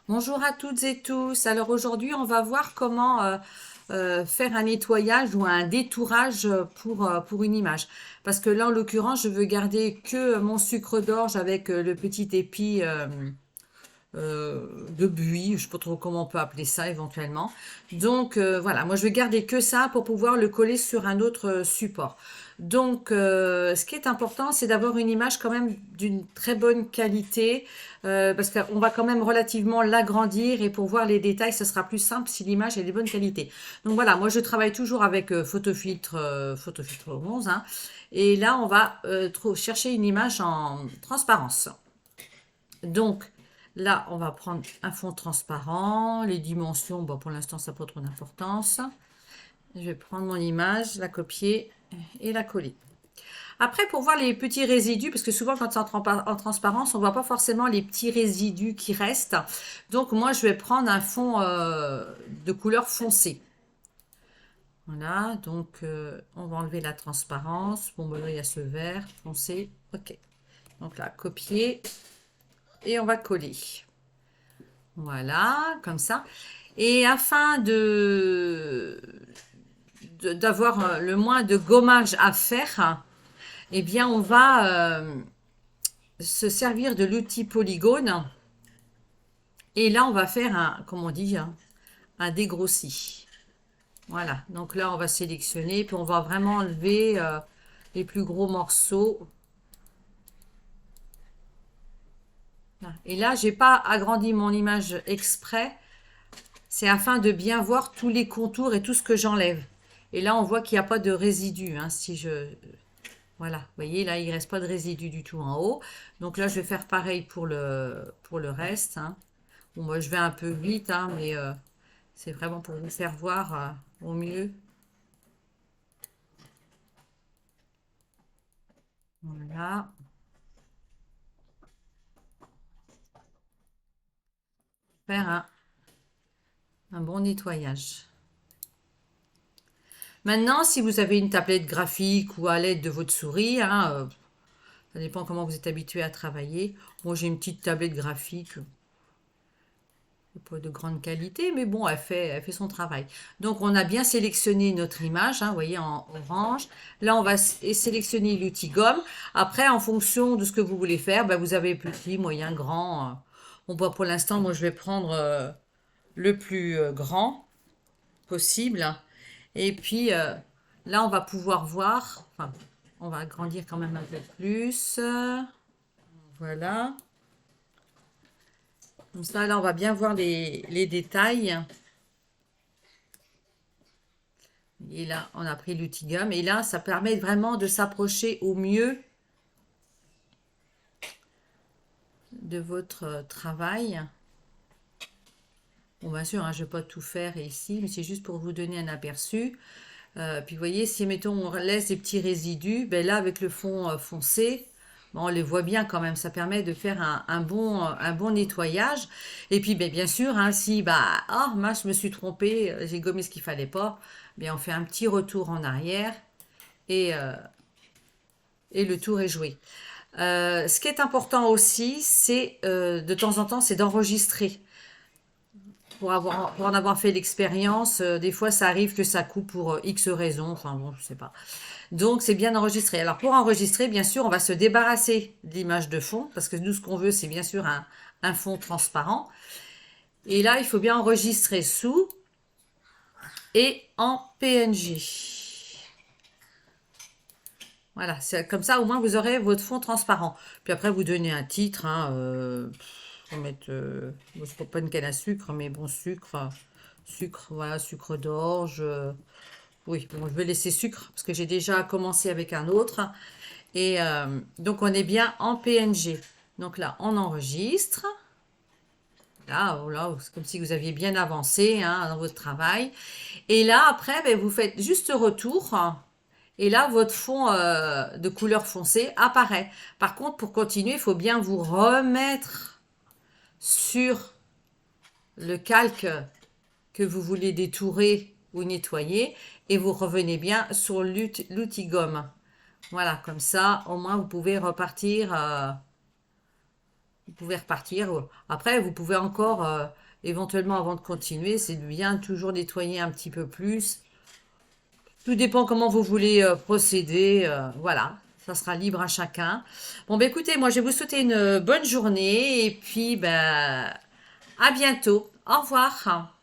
Bonjour à toutes et tous. Alors aujourd'hui, on va voir comment faire un nettoyage ou un détourage pour une image. Parce que là, en l'occurrence, je veux garder que mon sucre d'orge avec le petit épi de buis, je ne sais pas trop comment on peut appeler ça éventuellement. Donc voilà, moi je vais garder que ça pour pouvoir le coller sur un autre support. Donc ce qui est important, c'est d'avoir une image quand même d'une très bonne qualité, parce qu'on va quand même relativement l'agrandir et pour voir les détails, ce sera plus simple si l'image est de bonne qualité. Donc voilà, moi je travaille toujours avec photofiltre 11, hein, et là on va chercher une image en transparence. Donc, là, on va prendre un fond transparent. Les dimensions, bon, pour l'instant, ça n'a pas trop d'importance. Je vais prendre mon image, la copier et la coller. Après, pour voir les petits résidus, parce que souvent, quand c'est en transparence, on ne voit pas forcément les petits résidus qui restent. Donc, moi, je vais prendre un fond de couleur foncée. Voilà, donc on va enlever la transparence. Bon, ben là, il y a ce vert foncé. OK. Donc là, copier et on va coller. Voilà, comme ça. Et afin d'avoir le moins de gommage à faire, eh bien, on va se servir de l'outil polygone. Et là, on va faire un, comme on dit, un dégrossi. Voilà. Donc là, on va sélectionner, puis on va vraiment enlever les plus gros morceaux. Et là, j'ai pas agrandi mon image exprès. C'est afin de bien voir tous les contours et tout ce que j'enlève. Et là, on voit qu'il n'y a pas de résidus. Hein, si je... Voilà, vous voyez, là, il ne reste pas de résidus du tout en haut. Donc là, je vais faire pareil pour le reste. Hein. Bon, moi, je vais un peu vite, hein, mais c'est vraiment pour vous faire voir au mieux. Voilà, faire un bon nettoyage. Maintenant, si vous avez une tablette graphique ou à l'aide de votre souris, hein, ça dépend comment vous êtes habitué à travailler. Moi, j'ai une petite tablette graphique, pas de grande qualité, mais bon, elle fait son travail. Donc, on a bien sélectionné notre image, hein, vous voyez, en orange. Là, on va sélectionner l'outil gomme. Après, en fonction de ce que vous voulez faire, ben, vous avez petit, moyen, grand. Bon, bah, pour l'instant, moi, je vais prendre le plus grand possible. Et puis, là, on va pouvoir voir, enfin, on va agrandir quand même un peu plus. Voilà. Comme ça, là, on va bien voir les détails. Et là, on a pris l'outil gomme. Et là, ça permet vraiment de s'approcher au mieux de votre travail. Bon, bien sûr, hein, je ne vais pas tout faire ici, mais c'est juste pour vous donner un aperçu. Puis, vous voyez, si, mettons, on laisse des petits résidus, ben là, avec le fond foncé, bon, on les voit bien quand même. Ça permet de faire un bon nettoyage. Et puis, ben, bien sûr, hein, si, bah, oh, mince, je me suis trompée, j'ai gommé ce qu'il fallait pas, bien, on fait un petit retour en arrière et, euh, et le tour est joué. Ce qui est important aussi, c'est de temps en temps, c'est d'enregistrer. Pour en avoir fait l'expérience, des fois ça arrive que ça coupe pour X raisons, enfin bon, je sais pas. Donc c'est bien enregistré. Alors pour enregistrer, bien sûr, on va se débarrasser de l'image de fond, parce que nous ce qu'on veut, c'est bien sûr un fond transparent. Et là, il faut bien enregistrer sous et en PNG. Voilà, c'est comme ça au moins vous aurez votre fond transparent. Puis après vous donnez un titre, hein, faut mettre, bon, c'est pas une canne à sucre, mais bon sucre, sucre, voilà, sucre d'orge. Oui, bon, je vais laisser sucre parce que j'ai déjà commencé avec un autre. Et donc on est bien en PNG. Donc là, on enregistre. Là, oh là, c'est comme si vous aviez bien avancé hein, dans votre travail. Et là, après, ben, vous faites juste retour. Et là, votre fond de couleur foncée apparaît. Par contre, pour continuer, il faut bien vous remettre sur le calque que vous voulez détourer ou nettoyer. Et vous revenez bien sur l'outil gomme. Voilà, comme ça, au moins, vous pouvez repartir vous pouvez repartir. Après, vous pouvez encore, éventuellement, avant de continuer, c'est bien toujours nettoyer un petit peu plus. Tout dépend comment vous voulez procéder. Voilà, ça sera libre à chacun. Bon, ben écoutez, moi, je vais vous souhaiter une bonne journée et puis, ben, à bientôt. Au revoir.